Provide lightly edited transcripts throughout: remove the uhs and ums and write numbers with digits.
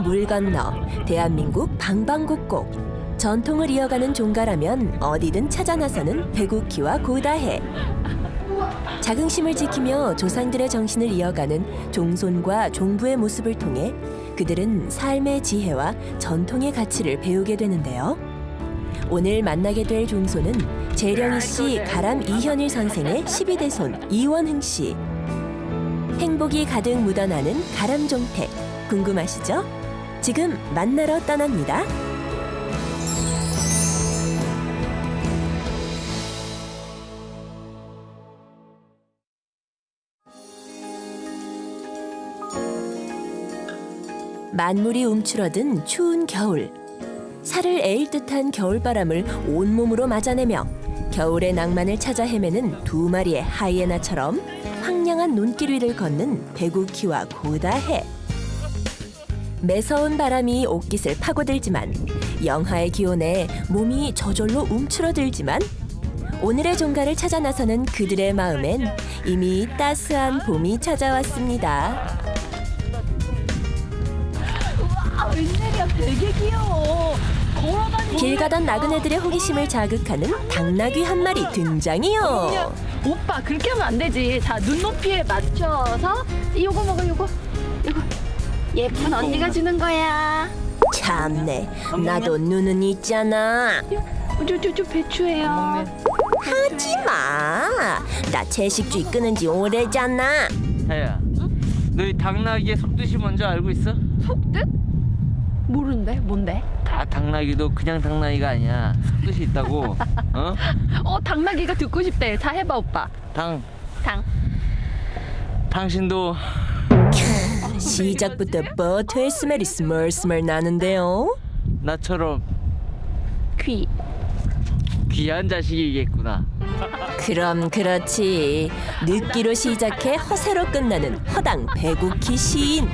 물 건너 대한민국 방방곡곡 전통을 이어가는 종가라면 어디든 찾아 나서는 배국기와 고다해. 자긍심을 지키며 조상들의 정신을 이어가는 종손과 종부의 모습을 통해 그들은 삶의 지혜와 전통의 가치를 배우게 되는데요. 오늘 만나게 될 종손은 재령이 씨 가람 이현일 선생의 12대 손 이원흥 씨. 행복이 가득 묻어나는 가람 종택 궁금하시죠? 지금 만나러 떠납니다. 만물이 움츠러든 추운 겨울. 살을 에일 듯한 겨울바람을 온몸으로 맞아내며 겨울의 낭만을 찾아 헤매는 두 마리의 하이에나처럼 황량한 논길 위를 걷는 배국기와 고다해. 매서운 바람이 옷깃을 파고들지만 영하의 기온에 몸이 저절로 움츠러들지만 오늘의 종가를 찾아 나서는 그들의 마음엔 이미 따스한 봄이 찾아왔습니다. 와, 웬일이야, 되게 귀여워. 걸어다니는 길 가던 나그네들의 호기심을 자극하는 당나귀 한 마리 등장이요. 오빠, 그렇게 하면 안 되지. 자, 눈높이에 맞춰서 요거 먹어, 요거. 예쁜 언니가 주는 거야. 참네, 나도 눈은 있잖아. 저 배추예요. 하지마, 나 채식주의 끊은 지 오래잖아. 다혜야, 너희 당나귀의 속뜻이 뭔지 알고 있어? 속뜻? 모르는데? 뭔데? 당나귀도 그냥 당나귀가 아니야. 속뜻이 있다고. 어? 당나귀가 듣고 싶대. 자, 해봐, 오빠. 당. 당. 당신도 시작부터 버터의 스멜이 스멀스멀 나는데요. 나처럼 귀. 귀한 자식이겠구나. 그럼 그렇지. 늦기로 시작해 허세로 끝나는 허당 배국기 시인.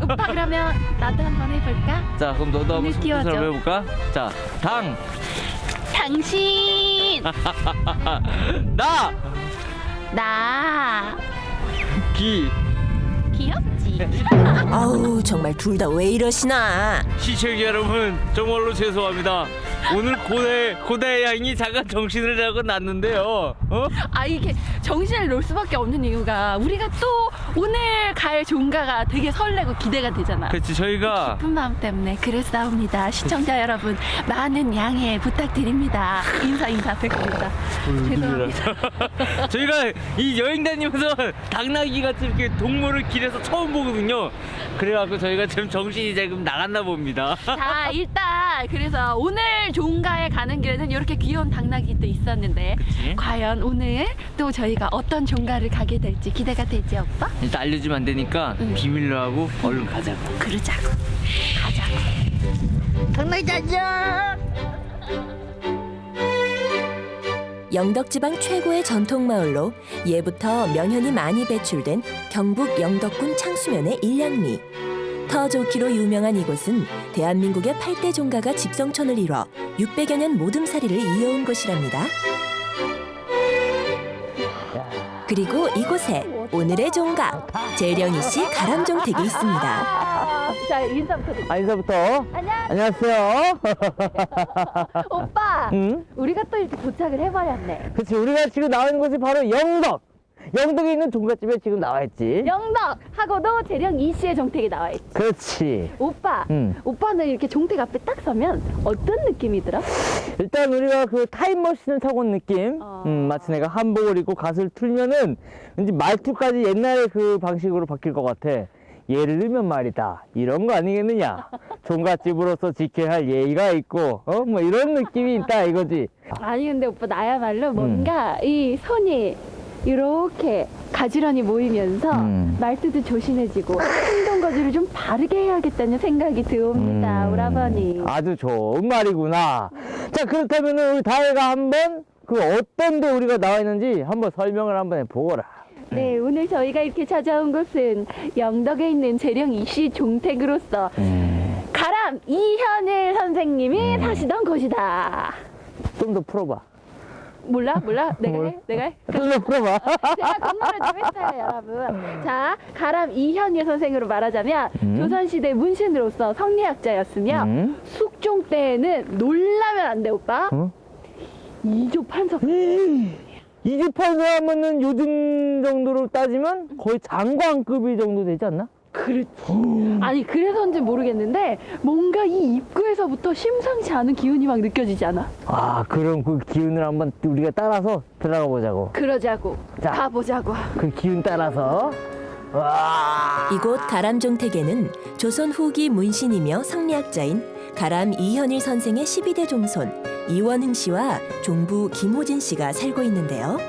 오빠, 그러면 나도 한번 해볼까? 자, 그럼 너도 한번 눈을 속뜻을 띄워줘. 한번 해볼까? 자, 당. 당신. 나. 귀. 귀엽지? 아우, 정말 둘 다 왜 이러시나. 시청자 여러분, 정말로 죄송합니다. 오늘 고대 양이 잠깐 정신을 잡고 났는데요. 이게 정신을 놓을 수밖에 없는 이유가 우리가 또 오늘 갈 종가가 되게 설레고 기대가 되잖아. 그렇지, 저희가 기쁜 마음 때문에 그랬사옵니다. 시청자 여러분, 많은 양해 부탁드립니다. 인사 뵙겠습니다. 죄송합니다. 저희가 이 여행 다니면서 당나귀 같이 이렇게 동물을 길에서 처음 보거든요. 그래갖고 저희가 지금 정신이 조금 나갔나 봅니다. 자, 일단 그래서 오늘 종가에 가는 길에는 이렇게 귀여운 당나귀도 있었는데 그치? 과연 오늘 또 저희가 어떤 종가를 가게 될지 기대가 되지, 오빠? 일단 알려주면 안 되니까 비밀로 하고 얼른 가자고. 그러자고. 가자고. 당나귀 자자. 영덕 지방 최고의 전통 마을로 예부터 명현이 많이 배출된 경북 영덕군 창수면의 일량리. 더 좋기로 유명한 이곳은 대한민국의 8대 종가가 집성촌을 이뤄 600여 년 모듬살이를 이어온 곳이랍니다. 그리고 이곳에 오늘의 종가 재령이 씨 가람종택이 있습니다. 자, 인사부터. 인사부터. 안녕하세요. 오빠, 응? 우리가 또 이렇게 도착을 해버렸네. 그렇지, 우리가 지금 나와 있는 곳이 바로 영덕. 영덕에 있는 종갓집에 지금 나와 있지. 영덕하고도 재령 이씨의 종택이 나와 있지. 그렇지. 오빠, 응. 오빠는 이렇게 종택 앞에 딱 서면 어떤 느낌이 들어? 일단 우리가 그 타임머신을 타고 온 느낌. 어. 마치 내가 한복을 입고 갓을 틀면은 왠지 말투까지 옛날의 그 방식으로 바뀔 것 같아. 예를 들면 말이다, 이런 거 아니겠느냐. 종갓집으로서 지켜야 할 예의가 있고 뭐 이런 느낌이 있다 이거지. 아니, 근데 오빠 나야말로 뭔가 이 손이 이렇게 가지런히 모이면서 말투도 조신해지고 행동 거지를 좀 바르게 해야겠다는 생각이 듭니다, 오라버니. 아주 좋은 말이구나. 자, 그렇다면 우리 다혜가 한번 그 어떤 데 우리가 나와 있는지 한번 설명을 한번 해보거라. 네, 오늘 저희가 이렇게 찾아온 곳은 영덕에 있는 재령 이씨 종택으로서 가람 이현일 선생님이 사시던 곳이다. 좀 더 풀어봐. 몰라? 내가 해? 내가 해? 좀 풀어봐. 제가 공부를 좀 했어요, 여러분. 자, 가람 이현일 선생으로 말하자면 조선시대 문신으로서 성리학자였으며 숙종 때에는 놀라면 안 돼, 오빠. 이조 판석. 이주판서 하면은 요즘 정도로 따지면 거의 장관급이 정도 되지 않나? 그렇지. 아니, 그래서인지 모르겠는데 뭔가 이 입구에서부터 심상치 않은 기운이 막 느껴지지 않아? 아, 그럼 그 기운을 한번 우리가 따라서 들어가 보자고. 그러자고. 자. 가보자고. 그 기운 따라서. 와. 이곳 가람종택에는 조선 후기 문신이며 성리학자인 가람 이현일 선생의 12대 종손 이원흥 씨와 종부 김호진 씨가 살고 있는데요.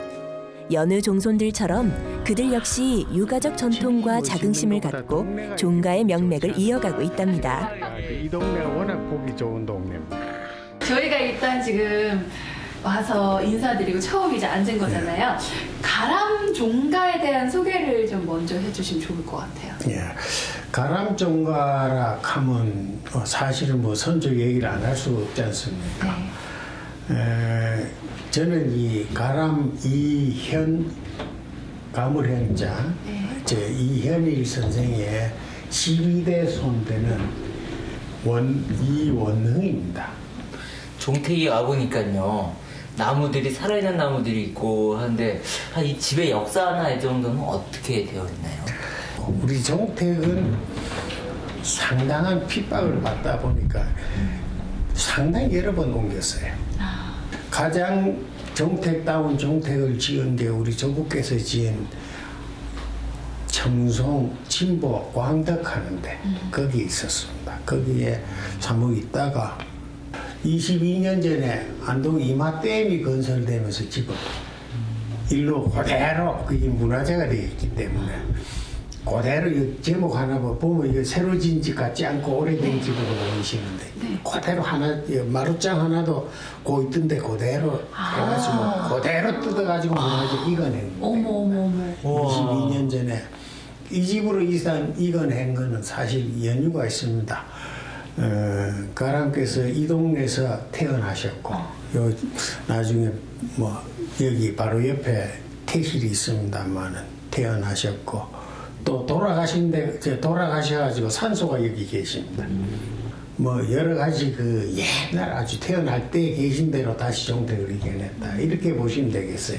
여느 종손들처럼 그들 역시 유가족 전통과 자긍심을 갖고 종가의 명맥을 이어가고 있답니다. 이 동네가 워낙 보기 좋은 동네입니다. 저희가 일단 지금 와서 인사드리고 처음 이제 앉은 거잖아요. 가람 종가에 대한 소개를 좀 먼저 해주시면 좋을 것 같아요. 예, 가람종가라 하면 사실은 뭐 선조 얘기를 안 할 수가 없지 않습니까? 네. 저는 이 가람 이현 가물현자 저 이현일 선생의 12대 손대는 이원흥입니다. 종택이 와보니까요, 나무들이 살아있는 나무들이 있고 하는데 이 집의 역사나 이 정도는 어떻게 되어 있나요? 우리 종택은 상당한 핍박을 받다 보니까 상당히 여러 번 옮겼어요. 가장 정택다운 종택을 지은 게 우리 조국께서 지은 청송, 진보, 광덕하는데 거기 있었습니다. 거기에 사목 있다가 22년 전에 안동 이마댐이 건설되면서 지금 일로 그대로 그게 문화재가 되어 있기 때문에 그대로 이 제목 하나 보면 이거 새로 진 집 같지 않고 오래된 집으로 보이시는데 그대로 하나 마루장 하나도 고 있던데 그대로 해가지고 그대로 뜯어가지고 문화재 이겨낸 거예요. 어머. 22년 전에 이 집으로 이겨낸 거는 사실 연유가 있습니다. 가람께서 이 동네에서 태어나셨고 요 나중에 뭐 여기 바로 옆에 태실이 있습니다만은 태어나셨고 또 돌아가셔가지고 산소가 여기 계십니다. 뭐 여러 가지 그 옛날 아주 태어날 때 계신 대로 다시 종택을 이겨냈다 이렇게 보시면 되겠어요.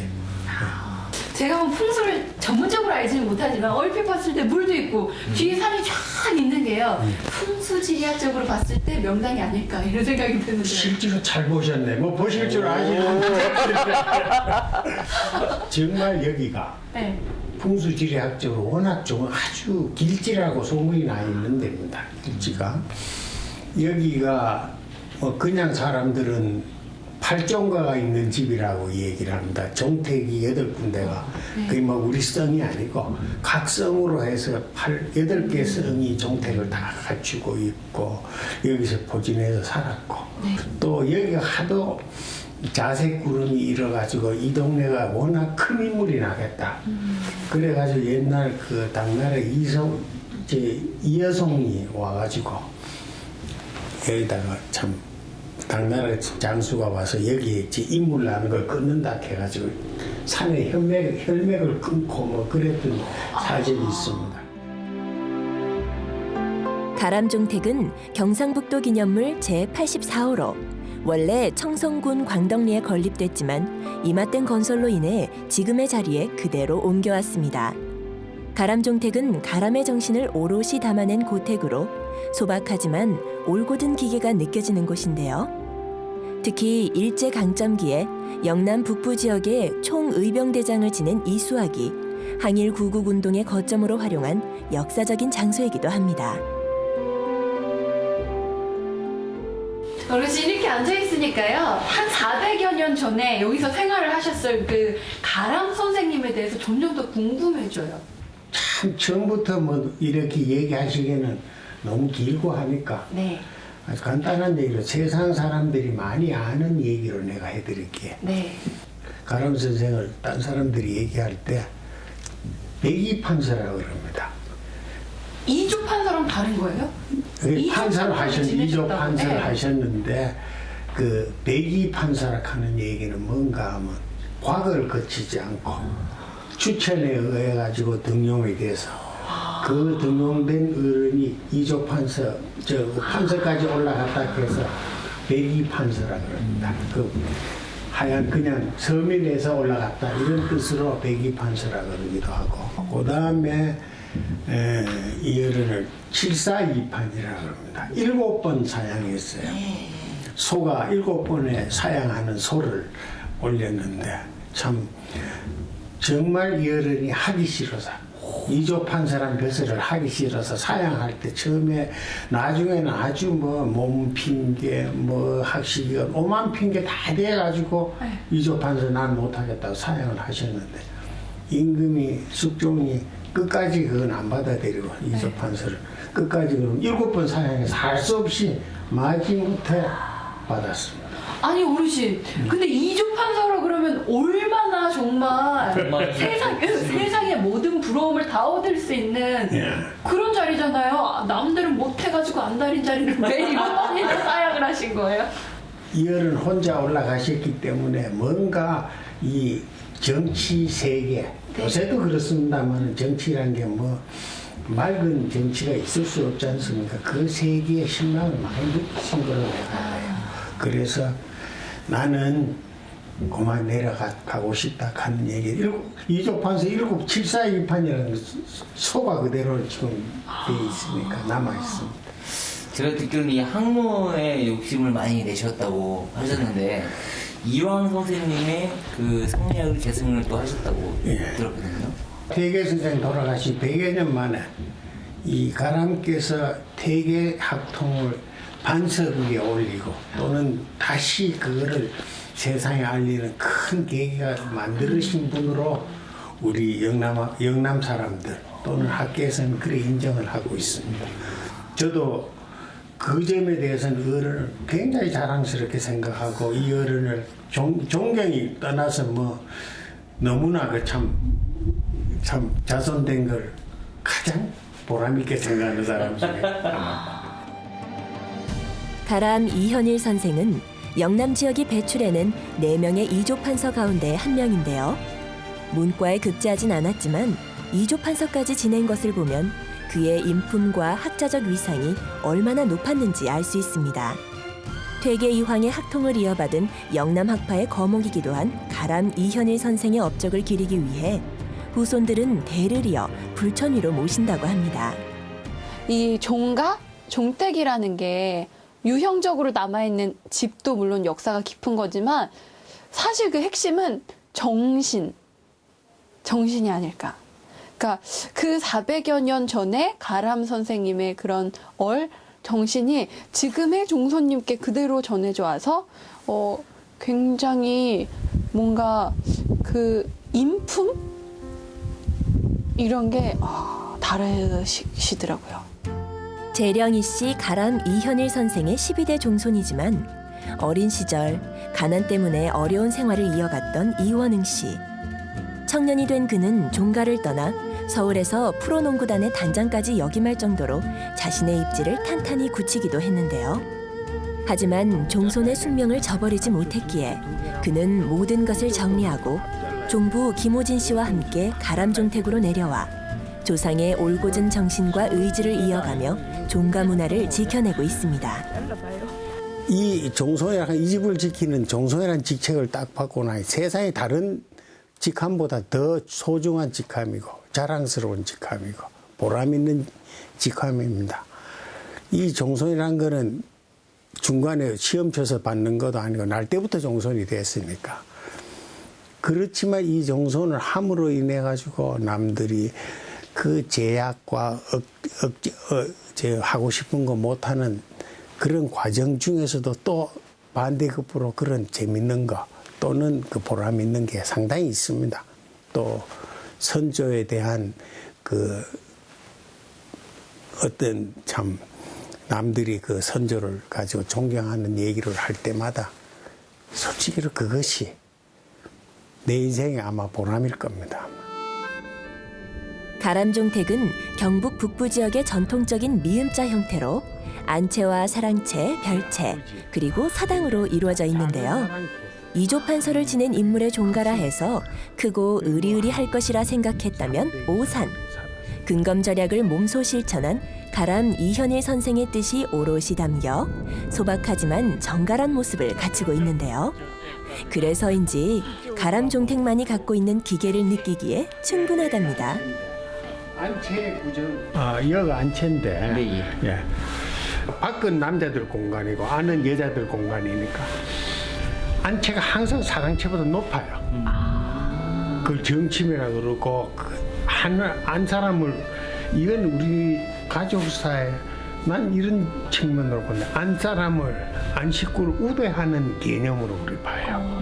제가 뭐 풍수를 전문적으로 알지는 못하지만 얼핏 봤을 때 물도 있고 뒤에 산이 쫙 있는 게요. 풍수지리학적으로 봤을 때 명당이 아닐까 이런 생각이 드는데. 실제로 잘 보셨네. 뭐 보실 줄 아시는데 정말 여기가 네. 풍수지리학적으로 워낙 좀 아주 길지라고 소문이 나 있는 데입니다. 길지가 여기가 뭐 그냥 사람들은 팔종가가 있는 집이라고 얘기를 합니다. 종택이 8군데가 그게 뭐 우리 성이 아니고 각 성으로 해서 8개 성이 종택을 다 갖추고 있고 여기서 포진해서 살았고 또 여기가 하도 자색 구름이 일어가지고 이 동네가 워낙 큰 인물이 나겠다. 그래가지고 옛날 그 당나라 이여송이 와가지고 여기다가 참 당나라 장수가 와서 여기에 인물 나는 걸 끊는다 해가지고 산에 혈맥을 끊고 뭐 그랬던 사실이 있습니다. 가람종택은 경상북도 기념물 제84호로 원래 청성군 광덕리에 건립됐지만 이마댐 건설로 인해 지금의 자리에 그대로 옮겨왔습니다. 가람종택은 가람의 정신을 오롯이 담아낸 고택으로 소박하지만 올곧은 기계가 느껴지는 곳인데요. 특히 일제강점기에 영남 북부 지역의 총의병대장을 지낸 이수학이 항일 구국운동의 거점으로 활용한 역사적인 장소이기도 합니다. 어르신 이렇게 앉아있으니까요. 한 400여 년 전에 여기서 생활을 하셨을 그 가람 선생님에 대해서 점점 더 궁금해져요. 참 처음부터 뭐 이렇게 얘기하시기에는 너무 길고 하니까 네. 아주 간단한 얘기로 세상 사람들이 많이 아는 얘기로 내가 해드릴게. 네. 가람 선생을 딴 사람들이 얘기할 때 백이판서라고 그럽니다. 이조 판서랑 다른 거예요? 판사를 이조 판사를 네. 하셨는데 그 백이판사라 하는 얘기는 뭔가 하면 과거를 거치지 않고 추천에 의해 가지고 등용이 돼서 그 등용된 어른이 이조 판서 판서까지 올라갔다 해서 백이 판서라 그럽니다. 그 하얀 그냥 서민에서 올라갔다 이런 뜻으로 백이 판서라 그러기도 하고 그 다음에 이 어른을 742판이라 그럽니다. 7번 사양했어요. 소가 7번에 사양하는 소를 올렸는데 참 정말 이 어른이 하기 싫어서 이조 판서란 벼슬을 하기 싫어서 사양할 때 처음에 나중에는 아주 뭐 몸 핑계 뭐 학식이가 오만 핑계 다 돼가지고 이조 판서 난 못하겠다고 사양을 하셨는데 임금이 숙종이 끝까지 그건 안 받아들이고 이조 판서를 끝까지 그럼 7번 사양해서 할 수 없이 마지못해 받았습니다. 아니 어르신, 근데 이조판서라 그러면 얼마나 정말 세상의 모든 부러움을 다 얻을 수 있는 그런 자리잖아요. 남들은 못해가지고 안달인 자리를 왜 이번이나 사양을 하신 거예요? 이 어른 혼자 올라가셨기 때문에 뭔가 이 정치 세계 요새도 그렇습니다만 정치라는 게 뭐 맑은 정치가 있을 수 없지 않습니까? 그 세계에 신망을 많이 느끼신 걸로 내가 알아요. 그래서 나는 그만 내려가고 싶다 하는 얘기. 이조판서 742판이라는 소가 그대로 지금 돼 있으니까 남아 있습니다. 제가 듣기로는 이 학문에 욕심을 많이 내셨다고 하셨는데 이황 선생님의 그 성리학을 계승을 또 하셨다고 들었거든요. 태계 선생 돌아가신 100여 년 만에 이 가람께서 태계 학통을 반석 위에 올리고 또는 다시 그거를 세상에 알리는 큰 계기가 만들으신 분으로 우리 영남 사람들 또는 학계에서는 그래 인정을 하고 있습니다. 저도 그 점에 대해서는 어른을 굉장히 자랑스럽게 생각하고 이 어른을 존경이 떠나서 뭐 너무나 그 참 자손된 걸 가장 보람있게 생각하는 사람 중에 가람 이현일 선생은 영남 지역이 배출해낸 4명의 이조판서 가운데 한 명인데요. 문과에 급제하진 않았지만 이조판서까지 지낸 것을 보면 그의 인품과 학자적 위상이 얼마나 높았는지 알 수 있습니다. 퇴계 이황의 학통을 이어받은 영남 학파의 거목이기도 한 가람 이현일 선생의 업적을 기리기 위해 후손들은 대를 이어 불천 위로 모신다고 합니다. 이 종가, 종댁이라는 게 유형적으로 남아있는 집도 물론 역사가 깊은 거지만 사실 그 핵심은 정신이 아닐까. 그러니까 그 400여 년 전에 가람 선생님의 그런 정신이 지금의 종손님께 그대로 전해져 와서 굉장히 뭔가 그 인품? 이런 게 다르시더라고요. 재령이 씨 가람 이현일 선생의 12대 종손이지만 어린 시절 가난 때문에 어려운 생활을 이어갔던 이원흥 씨. 청년이 된 그는 종가를 떠나 서울에서 프로농구단의 단장까지 역임할 정도로 자신의 입지를 탄탄히 굳히기도 했는데요. 하지만 종손의 숙명을 저버리지 못했기에 그는 모든 것을 정리하고 종부 김호진 씨와 함께 가람종택으로 내려와 조상의 올곧은 정신과 의지를 이어가며 종가 문화를 지켜내고 있습니다. 이 종손이라는 이 집을 지키는 종손이라는 직책을 딱 받고 나니 세상에 다른 직함보다 더 소중한 직함이고 자랑스러운 직함이고 보람 있는 직함입니다. 이 종손이라는 거는 중간에 시험 쳐서 받는 것도 아니고 날 때부터 종손이 됐으니까. 그렇지만 이 종손을 함으로 인해 가지고 남들이 그 제약과 하고 싶은 거 못하는 그런 과정 중에서도 또 반대급부로 그런 재밌는 거 또는 그 보람 있는 게 상당히 있습니다. 또 선조에 대한 그 어떤 참 남들이 그 선조를 가지고 존경하는 얘기를 할 때마다 솔직히로 그것이 내 인생에 아마 보람일 겁니다. 가람종택은 경북 북부 지역의 전통적인 미음자 형태로 안채와 사랑채, 별채, 그리고 사당으로 이루어져 있는데요. 이조판서를 지낸 인물의 종가라 해서 크고 의리의리할 것이라 생각했다면 오산. 근검절약을 몸소 실천한 가람 이현일 선생의 뜻이 오롯이 담겨 소박하지만 정갈한 모습을 갖추고 있는데요. 그래서인지 가람 종택만이 갖고 있는 기계를 느끼기에 충분하답니다. 안채 구정. 여기 안채인데. 네, 예. 밖은 남자들 공간이고 안은 여자들 공간이니까 안채가 항상 사랑채보다 높아요. 그걸 정침이라 그러고 안 사람을 이건 우리 가족사에 난 이런 측면으로 보네. 안 사람을 안 식구를 우대하는 개념으로 우리 봐요.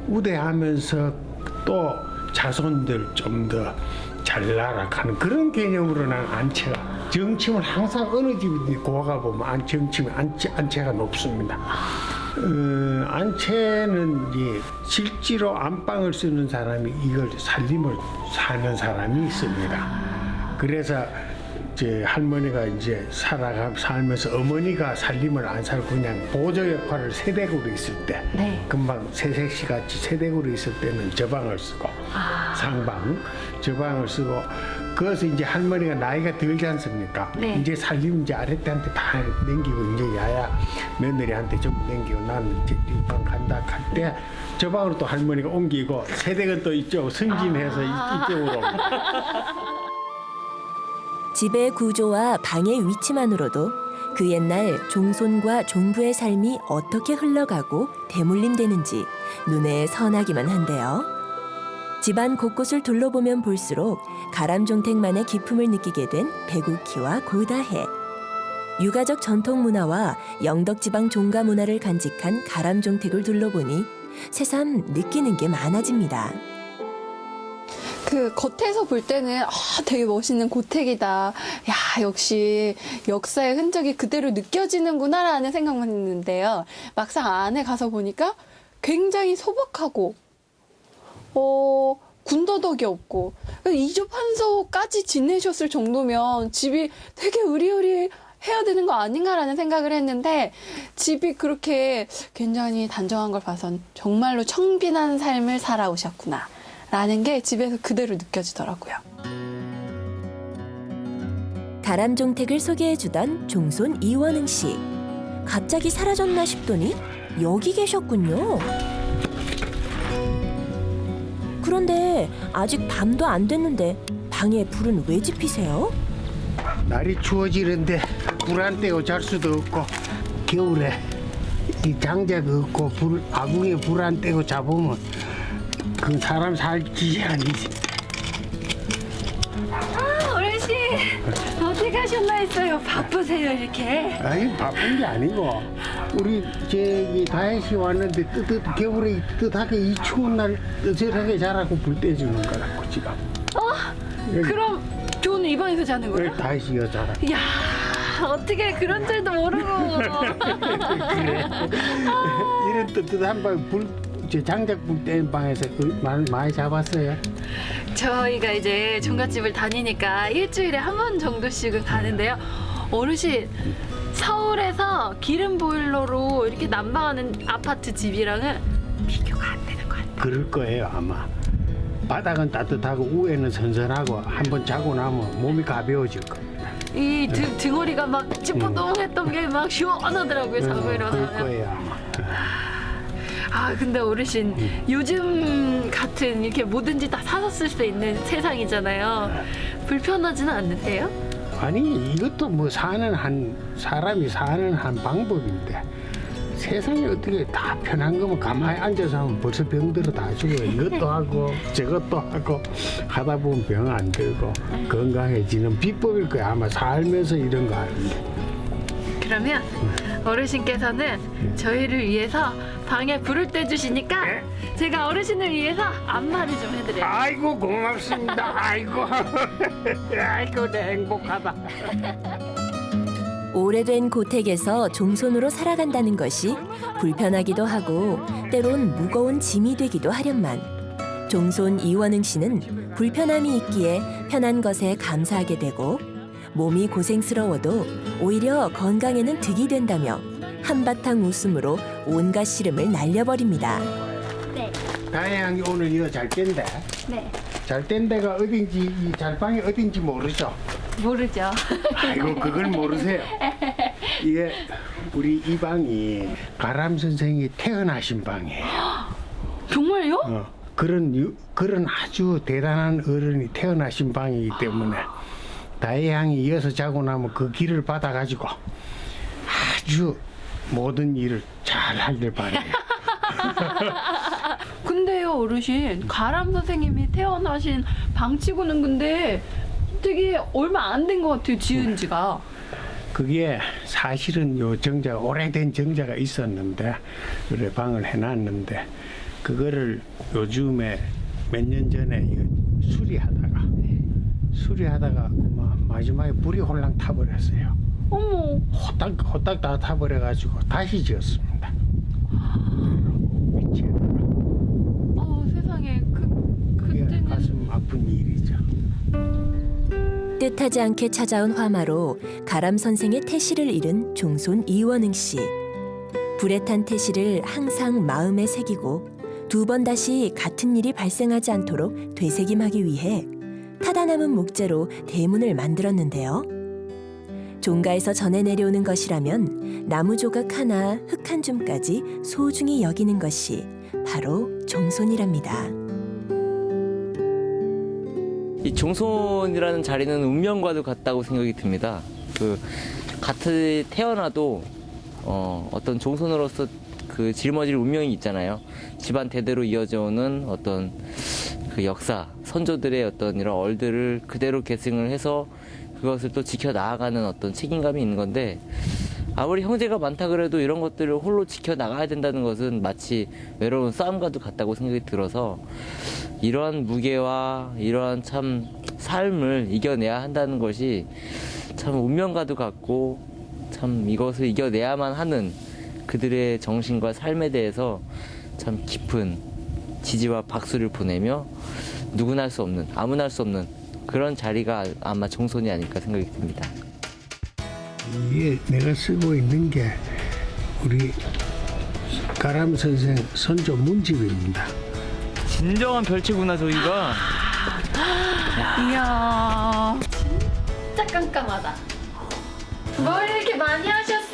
우대하면서 또 자손들 좀 더 잘 나락하는 그런 개념으로 난 안채가 정침을 항상 어느 집이든 고아가 보면 정침이 안채가 높습니다. 안채는 이제 실제로 안방을 쓰는 사람이 이걸 살림을 사는 사람이 있습니다. 그래서 이제 할머니가 이제 살면서 어머니가 살림을 안 살고 그냥 보조 역할을 세대구로 있을 때, 네. 금방 새색시 같이 세대구로 있을 때는 저방을 쓰고 상방, 저방을 쓰고 그래서 이제 할머니가 나이가 들지 않습니까? 네. 이제 살림 이제 아랫대한테 다 넘기고 이제 야야 며느리한테 좀 넘기고 나는 이제 뒷방 간다 할 때 저방으로 또 할머니가 옮기고 세대가 또 이쪽 승진해서 이쪽으로. 집의 구조와 방의 위치만으로도 그 옛날 종손과 종부의 삶이 어떻게 흘러가고 대물림되는지 눈에 선하기만 한데요. 집안 곳곳을 둘러보면 볼수록 가람종택만의 기품을 느끼게 된 배구키와 고다해. 유가적 전통 문화와 영덕지방 종가 문화를 간직한 가람종택을 둘러보니 새삼 느끼는 게 많아집니다. 그 겉에서 볼 때는 되게 멋있는 고택이다. 야, 역시 역사의 흔적이 그대로 느껴지는구나라는 생각만 했는데요. 막상 안에 가서 보니까 굉장히 소박하고 군더더기 없고 이조판서까지 지내셨을 정도면 집이 되게 의리의리해야 되는 거 아닌가라는 생각을 했는데 집이 그렇게 굉장히 단정한 걸 봐선 정말로 청빈한 삶을 살아오셨구나 라는 게 집에서 그대로 느껴지더라고요. 가람종택을 소개해주던 종손 이원흥 씨. 갑자기 사라졌나 싶더니 여기 계셨군요. 그런데 아직 밤도 안 됐는데 방에 불은 왜 지피세요? 날이 추워지는데 불 안 떼고 잘 수도 없고 겨울에 이 장작 없고 아궁이에 불 안 떼고 자보면 그 사람 살 짓이 아니지. 어르신 어디 가셨나 했어요. 바쁘세요 이렇게. 아니 바쁜 게 아니고 우리 저기 다혜 씨 왔는데 겨울에 뜨뜻하게 이 추운 날 뜨뜻하게 자라고 불 떼주는 거라고 지금. 그럼 저는 이 방에서 자는 거예요? 다혜 씨가 자라. 이야 어떻게 그런 줄도 모르고. 그래. 이런 뜨뜻한 저 장작 불 떼는 방에서 많이 잡았어요. 저희가 이제 종갓집을 다니니까 일주일에 한 번 정도씩은 가는데요. 어르신 서울에서 기름 보일러로 이렇게 난방하는 아파트 집이랑은 비교가 안 되는 것 같아요. 그럴 거예요 아마. 바닥은 따뜻하고 위에는 선선하고 한번 자고 나면 몸이 가벼워질 겁니다. 이 등허리가 막 찌뿌둥했던 게 막 시원하더라고요. 자고 그럴 일어나면. 거예요 아마. 아 근데 어르신 요즘 같은 이렇게 뭐든지 다 사서 쓸 수 있는 세상이잖아요. 불편하지는 않는데요? 아니 이것도 뭐 사람이 사는 한 방법인데 세상에 어떻게 다 편한 거면 가만히 앉아서 하면 벌써 병들어 다 죽어요. 이것도 하고 저것도 하고 하다 보면 병 안 들고 건강해지는 비법일 거야. 아마 살면서 이런 거 하는데. 그러면 어르신께서는 저희를 위해서 방에 불을 떼주시니까 제가 어르신을 위해서 안마를 좀 해드려요. 아이고 고맙습니다. 아이고 아이고 내 행복하다. 오래된 고택에서 종손으로 살아간다는 것이 불편하기도 하고 때론 무거운 짐이 되기도 하련만 종손 이원흥 씨는 불편함이 있기에 편한 것에 감사하게 되고 몸이 고생스러워도 오히려 건강에는 득이 된다며 한바탕 웃음으로 온갖 시름을 날려버립니다. 네. 다양이 오늘 이거 잘 뗀데. 네. 잘 뗀 데가 어딘지, 이 잘방이 어딘지 모르죠? 모르죠. 아이고, 그걸 모르세요. 이게 우리 이 방이 가람 선생이 태어나신 방이에요. 정말요? 그런 아주 대단한 어른이 태어나신 방이기 때문에 다혜양이 이어서 자고 나면 그 길을 받아가지고 아주 모든 일을 잘 하길 바래요. 근데요, 어르신, 가람 선생님이 태어나신 방치고는 근데 되게 얼마 안 된 것 같아요, 지은 지가. 그게 사실은 요 정자가 오래된 정자가 있었는데 그래 방을 해놨는데 그거를 요즘에 몇 년 전에 이거 수리하다가 그만 마지막에 불이 홀랑 타버렸어요. 어머, 호딱 다 타버려가지고 다시 지었습니다. 위치에다가. 세상에, 그게 그때는. 가슴 아픈 일이죠. 뜻하지 않게 찾아온 화마로 가람 선생의 태실을 잃은 종손 이원흥 씨. 불에 탄 태실을 항상 마음에 새기고 두 번 다시 같은 일이 발생하지 않도록 되새김하기 위해 타다 남은 목재로 대문을 만들었는데요. 종가에서 전해 내려오는 것이라면 나무 조각 하나, 흙 한 줌까지 소중히 여기는 것이 바로 종손이랍니다. 이 종손이라는 자리는 운명과도 같다고 생각이 듭니다. 같이 태어나도 어떤 종손으로서 그 짊어질 운명이 있잖아요. 집안 대대로 이어져 오는 어떤 그 역사, 선조들의 어떤 이런 얼들을 그대로 계승을 해서 그것을 또 지켜 나아가는 어떤 책임감이 있는 건데, 아무리 형제가 많다 그래도 이런 것들을 홀로 지켜 나가야 된다는 것은 마치 외로운 싸움과도 같다고 생각이 들어서 이러한 무게와 이러한 참 삶을 이겨내야 한다는 것이 참 운명과도 같고, 참 이것을 이겨내야만 하는 그들의 정신과 삶에 대해서 참 깊은 지지와 박수를 보내며 누구나 할 수 없는, 아무나 할 수 없는 그런 자리가 아마 종손이 아닐까 생각이 듭니다. 이게 내가 쓰고 있는 게 우리 가람 선생 선조 문집입니다. 진정한 별채구나 저기가. 이야, 진짜 깜깜하다. 뭘 이렇게 많이 하셨어요?